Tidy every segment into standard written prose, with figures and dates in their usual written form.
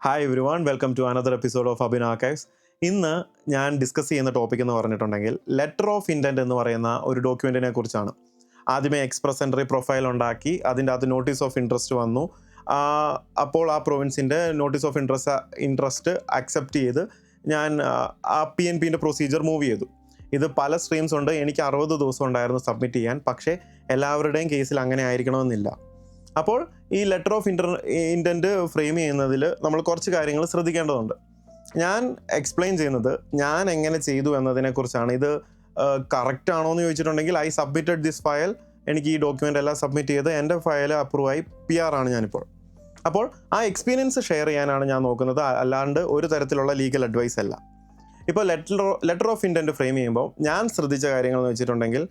Hi everyone, welcome to another episode of Abin archives. ഇന്ന് ഞാൻ discuss ചെയ്യുന്ന topic എന്ന് പറഞ്ഞിട്ടുണ്ടെങ്കിൽ ലെറ്റർ ഓഫ് ഇൻറ്റൻറ്റ് എന്ന് പറയുന്ന ഒരു ഡോക്യുമെൻറ്റിനെ കുറിച്ചാണ്. ആദ്യമേ എക്സ്പ്രസ് എൻട്രി പ്രൊഫൈൽ ഉണ്ടാക്കി അതിൻ്റെ അകത്ത് നോട്ടീസ് ഓഫ് ഇൻട്രസ്റ്റ് വന്നു. അപ്പോൾ ആ പ്രൊവിൻസിൻ്റെ നോട്ടീസ് ഓഫ് ഇൻട്രസ്റ്റ് അക്സെപ്റ്റ് ചെയ്ത് ഞാൻ ആ PNPൻ്റെ പ്രൊസീജിയർ മൂവ് ചെയ്തു. ഇത് പല സ്ട്രീംസ് ഉണ്ട്. എനിക്ക് 60 ദിവസം ഉണ്ടായിരുന്നു സബ്മിറ്റ് ചെയ്യാൻ. പക്ഷേ എല്ലാവരുടെയും കേസിൽ അങ്ങനെ ആയിരിക്കണമെന്നില്ല. അപ്പോൾ ഈ ലെറ്റർ ഓഫ് ഇൻറ്റൻറ്റ് ഫ്രെയിം ചെയ്യുന്നതിൽ നമ്മൾ കുറച്ച് കാര്യങ്ങൾ ശ്രദ്ധിക്കേണ്ടതുണ്ട്. ഞാൻ എക്സ്പ്ലെയിൻ ചെയ്യുന്നത് ഞാൻ എങ്ങനെ ചെയ്തു എന്നതിനെക്കുറിച്ചാണ്. ഇത് കറക്റ്റ് ആണോ എന്ന് ചോദിച്ചിട്ടുണ്ടെങ്കിൽ ഐ സബ്മിറ്റഡ് ദിസ് ഫയൽ. എനിക്ക് ഈ ഡോക്യുമെൻ്റ് എല്ലാം സബ്മിറ്റ് ചെയ്ത് എൻ്റെ ഫയൽ അപ്രൂവ് ആയി PR ആണ് ഞാനിപ്പോൾ. അപ്പോൾ ആ എക്സ്പീരിയൻസ് ഷെയർ ചെയ്യാനാണ് ഞാൻ നോക്കുന്നത്, അല്ലാണ്ട് ഒരു തരത്തിലുള്ള ലീഗൽ അഡ്വൈസ് അല്ല. ഇപ്പോൾ ലെറ്റർ ഓഫ് ഇൻറ്റൻറ്റ് ഫ്രെയിം ചെയ്യുമ്പോൾ ഞാൻ ശ്രദ്ധിച്ച കാര്യങ്ങൾ എന്ന് വെച്ചിട്ടുണ്ടെങ്കിൽ,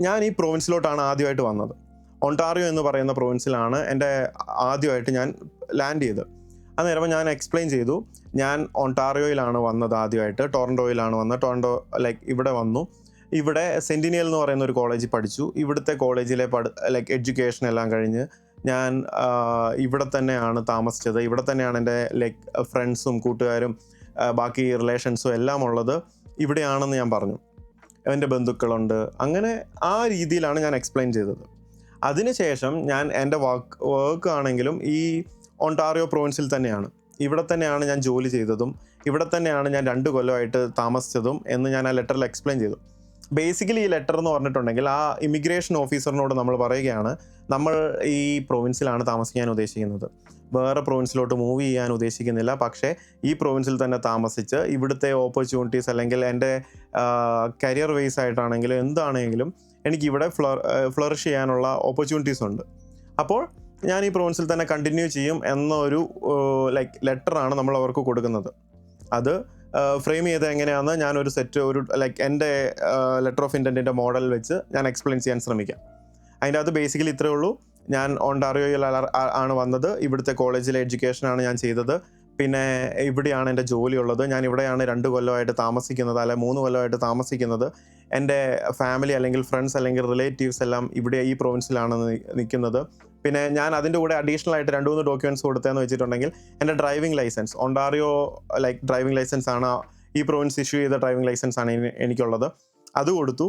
ഞാൻ ഈ പ്രൊവിൻസിലോട്ടാണ് ആദ്യമായിട്ട് വന്നത്. ഒണ്ടാറിയോ എന്ന് പറയുന്ന പ്രൊവിൻസിലാണ് എൻ്റെ ആദ്യമായിട്ട് ഞാൻ ലാൻഡ് ചെയ്തത്. അന്നേരം ഞാൻ എക്സ്പ്ലെയിൻ ചെയ്തു, ഞാൻ ഒണ്ടാറിയോയിലാണ് വന്നത് ആദ്യമായിട്ട്. ടൊറൻറ്റോയിലാണ് വന്നത്. ടൊറൻറ്റോ ഇവിടെ വന്നു. ഇവിടെ സെൻറ്റിനിയൽ എന്ന് പറയുന്ന ഒരു കോളേജിൽ പഠിച്ചു. ഇവിടുത്തെ കോളേജിലെ എഡ്യൂക്കേഷൻ എല്ലാം കഴിഞ്ഞ് ഞാൻ ഇവിടെ തന്നെയാണ് താമസിച്ചത്. ഇവിടെ തന്നെയാണ് എൻ്റെ ഫ്രണ്ട്സും കൂട്ടുകാരും ബാക്കി റിലേഷൻസും എല്ലാം ഉള്ളത് ഇവിടെയാണെന്ന് ഞാൻ പറഞ്ഞു. എൻ്റെ ബന്ധുക്കളുണ്ട്. അങ്ങനെ ആ രീതിയിലാണ് ഞാൻ എക്സ്പ്ലെയിൻ ചെയ്തത്. അതിനുശേഷം ഞാൻ എൻ്റെ വർക്ക് ആണെങ്കിലും ഈ ഒണ്ടാറിയോ പ്രൊവിൻസിൽ തന്നെയാണ്. ഇവിടെ തന്നെയാണ് ഞാൻ ജോലി ചെയ്തതും ഇവിടെ തന്നെയാണ് ഞാൻ 2 കൊല്ലമായിട്ട് താമസിച്ചതും എന്ന് ഞാൻ ആ ലെറ്ററിൽ എക്സ്പ്ലെയിൻ ചെയ്തു. ബേസിക്കലി ഈ ലെറ്റർ എന്ന് പറഞ്ഞിട്ടുണ്ടെങ്കിൽ ആ ഇമിഗ്രേഷൻ ഓഫീസറിനോട് നമ്മൾ പറയുകയാണ്, നമ്മൾ ഈ പ്രൊവിൻസിലാണ് താമസിക്കാൻ ഉദ്ദേശിക്കുന്നത്, വേറെ പ്രൊവിൻസിലോട്ട് മൂവ് ചെയ്യാൻ ഉദ്ദേശിക്കുന്നില്ല. പക്ഷേ ഈ പ്രൊവിൻസിൽ തന്നെ താമസിച്ച് ഇവിടുത്തെ ഓപ്പർച്യൂണിറ്റീസ് അല്ലെങ്കിൽ എൻ്റെ കരിയർ വൈസ് ആയിട്ടാണെങ്കിലും എന്താണെങ്കിലും എനിക്കിവിടെ ഫ്ലറിഷ് ചെയ്യാനുള്ള ഓപ്പർച്യൂണിറ്റീസ് ഉണ്ട്. അപ്പോൾ ഞാൻ ഈ പ്രൊവിൻസിൽ തന്നെ കണ്ടിന്യൂ ചെയ്യും എന്നൊരു ലെറ്ററാണ് നമ്മൾ അവർക്ക് കൊടുക്കുന്നത്. അത് ഫ്രെയിം ചെയ്ത് എങ്ങനെയാണെന്ന് ഞാനൊരു എൻ്റെ ലെറ്റർ ഓഫ് ഇൻറ്റൻറ്റിൻ്റെ മോഡൽ വെച്ച് ഞാൻ എക്സ്പ്ലെയിൻ ചെയ്യാൻ ശ്രമിക്കാം. അതിൻ്റെ അത് ബേസിക്കലി ഇത്രയേ ഉള്ളൂ. ഞാൻ ഒണ്ടാറിയോയിൽ ആണ് വന്നത്. ഇവിടുത്തെ കോളേജിലെ എഡ്യൂക്കേഷനാണ് ഞാൻ ചെയ്തത്. പിന്നെ ഇവിടെയാണ് എൻ്റെ ജോലി ഉള്ളത്. ഞാൻ ഇവിടെയാണ് 2 കൊല്ലമായിട്ട് താമസിക്കുന്നത്, അല്ലെ 3 കൊല്ലമായിട്ട് താമസിക്കുന്നത്. എൻ്റെ ഫാമിലി അല്ലെങ്കിൽ ഫ്രണ്ട്സ് അല്ലെങ്കിൽ റിലേറ്റീവ്സ് എല്ലാം ഇവിടെ ഈ പ്രൊവിൻസിലാണ് നിൽക്കുന്നത്. പിന്നെ ഞാൻ അതിൻ്റെ കൂടെ അഡീഷണൽ ആയിട്ട് 2-3 ഡോക്യുമെൻറ്റ്സ് കൊടുത്തതെന്ന് വെച്ചിട്ടുണ്ടെങ്കിൽ എൻ്റെ driving licence, Ontario driving licence ആണ്, ഈ പ്രൊവിൻസ് ഇഷ്യൂ ചെയ്ത ഡ്രൈവിംഗ് ലൈസൻസ് ആണ് എനിക്കുള്ളത്, അത് കൊടുത്തു.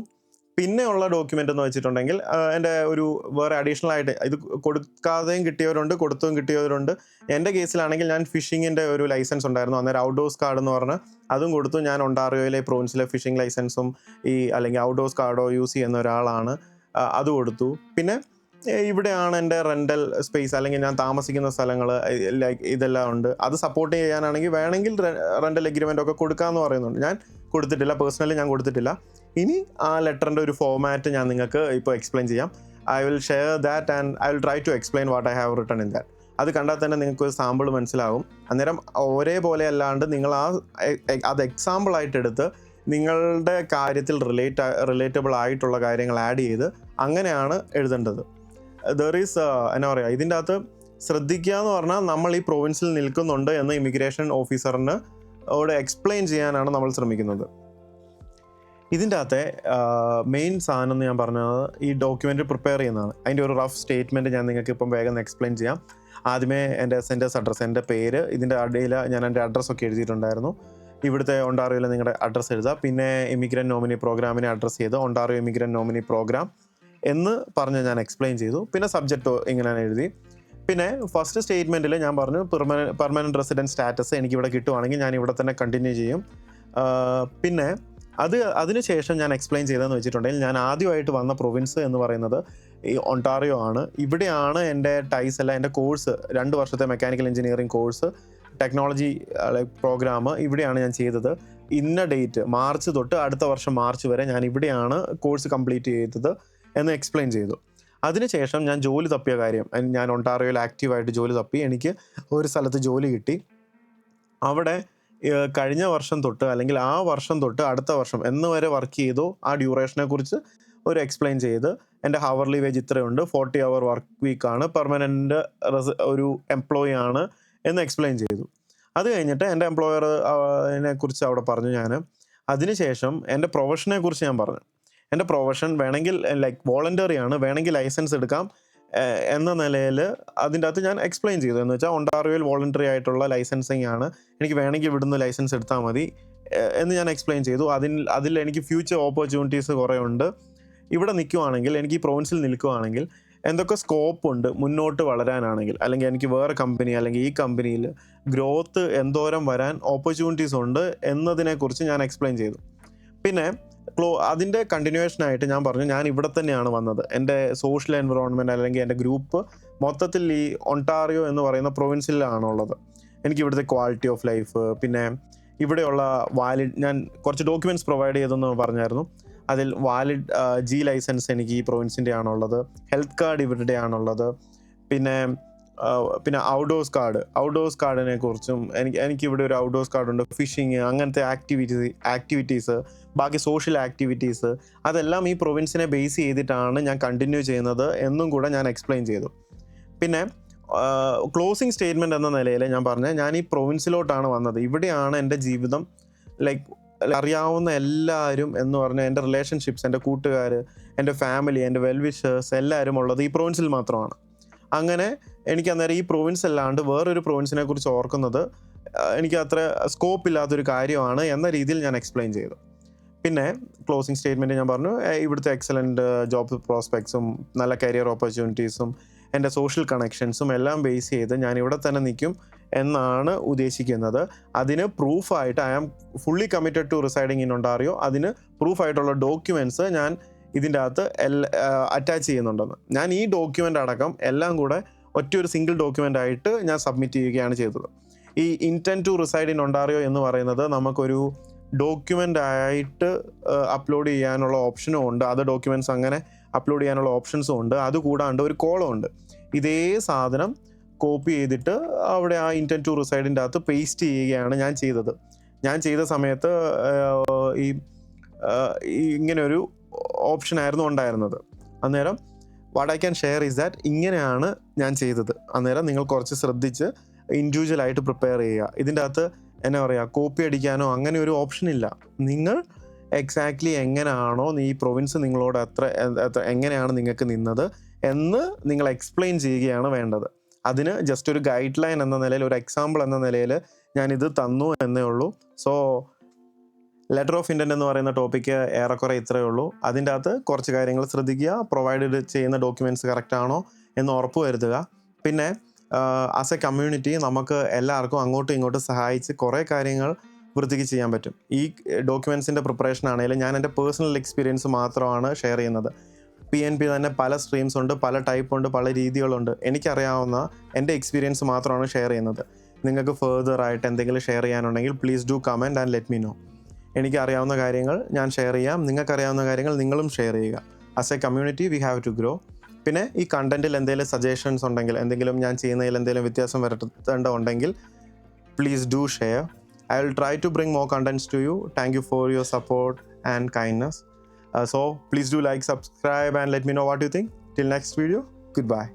പിന്നെ ഉള്ള ഡോക്യുമെൻ്റ് എന്ന് വെച്ചിട്ടുണ്ടെങ്കിൽ എൻ്റെ ഒരു വേറെ അഡീഷണൽ ആയിട്ട് ഇത് കൊടുക്കാതെയും കിട്ടിയവരുണ്ട്, കൊടുത്തും കിട്ടിയവരുണ്ട്. എൻ്റെ കേസിലാണെങ്കിൽ ഞാൻ ഫിഷിങ്ങിൻ്റെ ഒരു ലൈസൻസ് ഉണ്ടായിരുന്നു, അന്നേരം ഔട്ട്ഡോഴ്സ് കാർഡ് എന്ന് പറഞ്ഞ് അതും കൊടുത്തു. ഞാൻ ഒണ്ടാറിയോയിലെ പ്രൊവിൻസിലെ ഫിഷിംഗ് ലൈസൻസും അല്ലെങ്കിൽ ഔട്ട്ഡോഴ്സ് കാർഡോ യൂസ് ചെയ്യുന്ന ഒരാളാണ്, അത് കൊടുത്തു. പിന്നെ ഇവിടെയാണ് എൻ്റെ റെൻ്റൽ സ്പേസ് അല്ലെങ്കിൽ ഞാൻ താമസിക്കുന്ന സ്ഥലങ്ങൾ ഇതെല്ലാം ഉണ്ട്. അത് സപ്പോർട്ട് ചെയ്യാനാണെങ്കിൽ വേണമെങ്കിൽ റെൻ്റൽ എഗ്രിമെൻ്റ് ഒക്കെ കൊടുക്കാമെന്ന് പറയുന്നുണ്ട്. ഞാൻ കൊടുത്തിട്ടില്ല, പേഴ്സണലി ഞാൻ കൊടുത്തിട്ടില്ല. ഇനി ആ ലെറ്ററിൻ്റെ ഒരു ഫോമാറ്റ് ഞാൻ നിങ്ങൾക്ക് ഇപ്പോൾ എക്സ്പ്ലെയിൻ ചെയ്യാം. I will share that and I will try to explain what I have written in that. അത് കണ്ടാൽ തന്നെ നിങ്ങൾക്ക് ഒരു സാമ്പിൾ മനസ്സിലാകും. അന്നേരം ഒരേപോലെ അല്ലാണ്ട് നിങ്ങൾ അത് എക്സാമ്പിളായിട്ട് എടുത്ത് നിങ്ങളുടെ കാര്യത്തിൽ റിലേറ്റബിൾ ആയിട്ടുള്ള കാര്യങ്ങൾ ആഡ് ചെയ്ത് അങ്ങനെയാണ് എഴുതേണ്ടത്. എന്താ പറയുക, ഇതിൻ്റെ അകത്ത് ശ്രദ്ധിക്കുക എന്ന് പറഞ്ഞാൽ നമ്മൾ ഈ പ്രൊവിൻസിൽ നിൽക്കുന്നുണ്ട് എന്ന് ഇമിഗ്രേഷൻ ഓഫീസറിനോട് എക്സ്പ്ലെയിൻ ചെയ്യാനാണ് നമ്മൾ ശ്രമിക്കുന്നത്. ഇതിൻ്റെ അകത്തെ മെയിൻ സാധനം എന്ന് ഞാൻ പറഞ്ഞത് ഈ ഡോക്യുമെൻ്റ് പ്രിപ്പയർ ചെയ്യുന്നതാണ്. അതിൻ്റെ ഒരു റഫ് സ്റ്റേറ്റ്മെൻറ്റ് ഞാൻ നിങ്ങൾക്ക് ഇപ്പം വേഗം എക്സ്പ്ലെയിൻ ചെയ്യാം. ആദ്യമേ എൻ്റെ സെൻറ്റേഴ്സ് അഡ്രസ്സ്, എൻ്റെ പേര്, ഇതിൻ്റെ ഇടയിൽ ഞാൻ എൻ്റെ അഡ്രസ്സൊക്കെ എഴുതിയിട്ടുണ്ടായിരുന്നു. ഇവിടുത്തെ ഒണ്ടാറിയോയിൽ നിങ്ങളുടെ അഡ്രസ്സ് എഴുതുക. പിന്നെ ഇമിഗ്രൻ്റ് നോമിനി പ്രോഗ്രാമിനെ അഡ്രസ്സ് ചെയ്ത് ഒണ്ടാറിയോ ഇമിഗ്രൻ്റ് നോമിനി പ്രോഗ്രാം എന്ന് പറഞ്ഞ് ഞാൻ എക്സ്പ്ലെയിൻ ചെയ്തു. പിന്നെ സബ്ജക്റ്റ് ഇങ്ങനെ എഴുതി. പിന്നെ ഫസ്റ്റ് സ്റ്റേറ്റ്മെൻറ്റിൽ ഞാൻ പറഞ്ഞു പെർമനൻറ്റ് റെസിഡൻറ്റ് സ്റ്റാറ്റസ് എനിക്കിവിടെ കിട്ടുവാണെങ്കിൽ ഞാൻ ഇവിടെ തന്നെ കണ്ടിന്യൂ ചെയ്യും. പിന്നെ അതിനുശേഷം ഞാൻ എക്സ്പ്ലെയിൻ ചെയ്തതെന്ന് വെച്ചിട്ടുണ്ടെങ്കിൽ, ഞാൻ ആദ്യമായിട്ട് വന്ന പ്രൊവിൻസ് എന്ന് പറയുന്നത് ഈ ഒണ്ടാറിയോ ആണ്. ഇവിടെയാണ് എൻ്റെ ടൈസ് എല്ലാം, എൻ്റെ കോഴ്സ് 2 വർഷത്തെ mechanical engineering course technology programme ഇവിടെയാണ് ഞാൻ ചെയ്തത്. ഇന്ന ഡേറ്റ് മാർച്ച് തൊട്ട് അടുത്ത വർഷം മാർച്ച് വരെ ഞാൻ ഇവിടെയാണ് കോഴ്സ് കംപ്ലീറ്റ് ചെയ്തത് എന്ന് എക്സ്പ്ലെയിൻ ചെയ്തു. അതിനുശേഷം ഞാൻ ജോലി തപ്പിയ കാര്യം, ഞാൻ ഒണ്ടാറിയോയിൽ ആക്റ്റീവായിട്ട് ജോലി തപ്പി. എനിക്ക് ഒരു സ്ഥലത്ത് ജോലി കിട്ടി. അവിടെ കഴിഞ്ഞ വർഷം തൊട്ട് അല്ലെങ്കിൽ ആ വർഷം തൊട്ട് അടുത്ത വർഷം എന്ന് വരെ വർക്ക് ചെയ്തു ആ ഡ്യൂറേഷനെ കുറിച്ച് ഒരു എക്സ്പ്ലെയിൻ ചെയ്ത്, എൻ്റെ ഹവർലി വേജ് ഇത്രയുണ്ട്, 40 hour വർക്ക് വീക്കാണ്, പെർമനൻറ്റ് ഒരു എംപ്ലോയി ആണ് എന്ന് എക്സ്പ്ലെയിൻ ചെയ്തു. അത് കഴിഞ്ഞിട്ട് എൻ്റെ എംപ്ലോയറിനെ കുറിച്ച് അവിടെ പറഞ്ഞു ഞാൻ. അതിനുശേഷം എൻ്റെ പ്രൊഫഷനെ കുറിച്ച് ഞാൻ പറഞ്ഞു. എൻ്റെ പ്രൊഫഷൻ വേണമെങ്കിൽ വോളണ്ടറി ആണ്, വേണമെങ്കിൽ ലൈസൻസ് എടുക്കാം, എന്ന നിലയിൽ അതിൻ്റെ അകത്ത് ഞാൻ എക്സ്പ്ലെയിൻ ചെയ്തു. എന്ന് വെച്ചാൽ ഒണ്ടാറിയോയിൽ വോളണ്ടറി ആയിട്ടുള്ള ലൈസൻസിങ് ആണ്, എനിക്ക് വേണമെങ്കിൽ ഇവിടുന്ന് ലൈസൻസ് എടുത്താൽ മതി എന്ന് ഞാൻ എക്സ്പ്ലെയിൻ ചെയ്തു. അതിൽ എനിക്ക് ഫ്യൂച്ചർ ഓപ്പർച്യൂണിറ്റീസ് കുറേ ഉണ്ട്. ഇവിടെ നിൽക്കുവാണെങ്കിൽ, എനിക്ക് ഈ പ്രൊവിൻസിൽ നിൽക്കുവാണെങ്കിൽ എന്തൊക്കെ സ്കോപ്പ് ഉണ്ട് മുന്നോട്ട് വളരാനാണെങ്കിൽ, അല്ലെങ്കിൽ എനിക്ക് വേറെ കമ്പനി അല്ലെങ്കിൽ ഈ കമ്പനിയിൽ ഗ്രോത്ത് എന്തോരം വരാൻ ഓപ്പർച്യൂണിറ്റീസ് ഉണ്ട് എന്നതിനെക്കുറിച്ച് ഞാൻ എക്സ്പ്ലെയിൻ ചെയ്തു. പിന്നെ അതിൻ്റെ കണ്ടിന്യൂവേഷനായിട്ട് ഞാൻ പറഞ്ഞു, ഞാൻ ഇവിടെ തന്നെയാണ് വന്നത്. എൻ്റെ സോഷ്യൽ എൻവിറോൺമെൻറ്റ് അല്ലെങ്കിൽ എൻ്റെ ഗ്രൂപ്പ് മൊത്തത്തിൽ ഈ ഒണ്ടാറിയോ എന്ന് പറയുന്ന പ്രൊവിൻസിലാണുള്ളത്. എനിക്ക് ഇവിടുത്തെ ക്വാളിറ്റി ഓഫ് ലൈഫ്, പിന്നെ ഇവിടെയുള്ള ഞാൻ കുറച്ച് ഡോക്യുമെൻറ്റ്സ് പ്രൊവൈഡ് ചെയ്തെന്ന് പറഞ്ഞായിരുന്നു. അതിൽ ജി ലൈസൻസ് എനിക്ക് ഈ പ്രൊവിൻസിൻ്റെ ആണുള്ളത്, ഹെൽത്ത് കാർഡ് ഇവരുടെ ആണുള്ളത്, പിന്നെ ഔട്ട്ഡോഴ്സ് കാർഡിനെ കുറിച്ചും എനിക്കിവിടെ ഒരു ഔട്ട്ഡോഴ്സ് കാർഡുണ്ട്. ഫിഷിങ്, അങ്ങനത്തെ ആക്ടിവിറ്റീസ്, ബാക്കി സോഷ്യൽ ആക്ടിവിറ്റീസ്, അതെല്ലാം ഈ പ്രൊവിൻസിനെ ബേസ് ചെയ്തിട്ടാണ് ഞാൻ കണ്ടിന്യൂ ചെയ്യുന്നത് എന്നും കൂടെ ഞാൻ എക്സ്പ്ലെയിൻ ചെയ്തു. പിന്നെ ക്ലോസിങ് സ്റ്റേറ്റ്മെൻറ്റ് എന്ന നിലയിൽ ഞാൻ പറഞ്ഞ, ഞാൻ ഈ പ്രൊവിൻസിലോട്ടാണ് വന്നത്, ഇവിടെയാണ് എൻ്റെ ജീവിതം, അറിയാവുന്ന എല്ലാവരും എന്ന് പറഞ്ഞാൽ എൻ്റെ റിലേഷൻഷിപ്സ്, എൻ്റെ കൂട്ടുകാർ, എൻ്റെ ഫാമിലി, എൻ്റെ വെൽവിഷേഴ്സ് എല്ലാവരും ഉള്ളത് ഈ പ്രൊവിൻസിൽ മാത്രമാണ്. അങ്ങനെ എനിക്ക് അന്നേരം ഈ പ്രൊവിൻസ് അല്ലാണ്ട് വേറൊരു പ്രൊവിൻസിനെ കുറിച്ച് ഓർക്കുന്നത് എനിക്ക് അത്ര സ്കോപ്പ് ഇല്ലാത്തൊരു കാര്യമാണ് എന്ന രീതിയിൽ ഞാൻ എക്സ്പ്ലെയിൻ ചെയ്തു. പിന്നെ ക്ലോസിങ് സ്റ്റേറ്റ്മെൻറ്റ് ഞാൻ പറഞ്ഞു, ഇവിടുത്തെ എക്സലൻറ്റ് ജോബ് പ്രോസ്പെക്ട്സും നല്ല കരിയർ ഓപ്പർച്യൂണിറ്റീസും എൻ്റെ സോഷ്യൽ കണക്ഷൻസും എല്ലാം ബേസ് ചെയ്ത് ഞാൻ ഇവിടെ തന്നെ നിൽക്കും എന്നാണ് ഉദ്ദേശിക്കുന്നത്. അതിന് പ്രൂഫായിട്ട് I am fully committed to residing in Ontario. അതിന് പ്രൂഫായിട്ടുള്ള ഡോക്യുമെൻറ്റ്സ് ഞാൻ ഇതിൻ്റെ അകത്ത് അറ്റാച്ച് ചെയ്യുന്നുണ്ടെന്ന്. ഞാൻ ഈ ഡോക്യുമെൻ്റ് അടക്കം എല്ലാം കൂടെ ഒറ്റൊരു സിംഗിൾ ഡോക്യുമെൻ്റ് ആയിട്ട് ഞാൻ സബ്മിറ്റ് ചെയ്യുകയാണ് ചെയ്തത്. ഈ intent to reside in Ontario എന്ന് പറയുന്നത് നമുക്കൊരു ഡോക്യുമെൻ്റ് ആയിട്ട് അപ്ലോഡ് ചെയ്യാനുള്ള ഓപ്ഷനും ഉണ്ട്, അത് ഡോക്യുമെൻറ്റ്സ് അങ്ങനെ അപ്ലോഡ് ചെയ്യാനുള്ള ഓപ്ഷൻസും ഉണ്ട്. അതുകൂടാണ്ട് ഒരു കോളം ഉണ്ട്. ഇതേ സാധനം കോപ്പി ചെയ്തിട്ട് അവിടെ ആ ഇൻറ്റൻറ്റ് ടു റിസൈഡിൻ്റെ അകത്ത് പേസ്റ്റ് ചെയ്യുകയാണ് ഞാൻ ചെയ്തത്. ഞാൻ ചെയ്ത സമയത്ത് ഇങ്ങനെയൊരു ഓപ്ഷനായിരുന്നു ഉണ്ടായിരുന്നത്. അന്നേരം what I can share is that ഇങ്ങനെയാണ് ഞാൻ ചെയ്തത്. അന്നേരം നിങ്ങൾ കുറച്ച് ശ്രദ്ധിച്ച് ഇൻഡിവിജ്വലായിട്ട് പ്രിപ്പയർ ചെയ്യുക. ഇതിൻ്റെ അകത്ത് എന്നാ പറയുക, കോപ്പി അടിക്കാനോ അങ്ങനെ ഒരു ഓപ്ഷൻ ഇല്ല. നിങ്ങൾ എക്സാക്ട്ലി എങ്ങനെയാണോ ഈ പ്രൊവിൻസ് നിങ്ങളോട് എങ്ങനെയാണ് നിങ്ങൾക്ക് നിന്നത് എന്ന് നിങ്ങൾ എക്സ്പ്ലെയിൻ ചെയ്യുകയാണ് വേണ്ടത്. അതിന് ജസ്റ്റ് ഒരു ഗൈഡ് ലൈൻ എന്ന നിലയിൽ, ഒരു എക്സാമ്പിൾ എന്ന നിലയിൽ ഞാനിത് തന്നു എന്നേ ഉള്ളൂ. സോ ലെറ്റർ ഓഫ് ഇൻറ്റൻറ്റ് എന്ന് പറയുന്ന ടോപ്പിക്ക് ഏറെക്കുറെ ഇത്രയേ ഉള്ളൂ. അതിൻ്റെ അകത്ത് കുറച്ച് കാര്യങ്ങൾ ശ്രദ്ധിക്കുക. പ്രൊവൈഡ് ചെയ്യുന്ന ഡോക്യുമെൻറ്റ്സ് കറക്റ്റ് ആണോ എന്ന് ഉറപ്പ് വരുത്തുക. പിന്നെ ആസ് എ കമ്മ്യൂണിറ്റി നമുക്ക് എല്ലാവർക്കും അങ്ങോട്ടും ഇങ്ങോട്ടും സഹായിച്ച് കുറേ കാര്യങ്ങൾ വൃത്തിക്ക് ചെയ്യാൻ പറ്റും. ഈ ഡോക്യുമെൻറ്റ്സിൻ്റെ പ്രിപ്പറേഷൻ ആണെങ്കിലും ഞാൻ എൻ്റെ പേഴ്സണൽ എക്സ്പീരിയൻസ് മാത്രമാണ് ഷെയർ ചെയ്യുന്നത്. PNP തന്നെ പല സ്ട്രീംസ് ഉണ്ട്, പല ടൈപ്പ് ഉണ്ട്, പല രീതികളുണ്ട്. എനിക്കറിയാവുന്ന എൻ്റെ എക്സ്പീരിയൻസ് മാത്രമാണ് ഷെയർ ചെയ്യുന്നത്. നിങ്ങൾക്ക് ഫെർദർ ആയിട്ട് എന്തെങ്കിലും ഷെയർ ചെയ്യാനുണ്ടെങ്കിൽ please do comment and let me know. എനിക്കറിയാവുന്ന കാര്യങ്ങൾ ഞാൻ ഷെയർ ചെയ്യാം, നിങ്ങൾക്കറിയാവുന്ന കാര്യങ്ങൾ നിങ്ങളും ഷെയർ ചെയ്യുക. As a community we have to grow. പിന്നെ ഈ കണ്ടൻറ്റിൽ എന്തെങ്കിലും സജഷൻസ് ഉണ്ടെങ്കിൽ, എന്തെങ്കിലും ഞാൻ ചെയ്യുന്നതിൽ എന്തെങ്കിലും വ്യത്യാസം വരുത്തേണ്ടതുണ്ടെങ്കിൽ please do share. I will try to bring more contents to you. Thank you for your support and kindness. So please do like, subscribe and let me know what you think. Till next video, goodbye.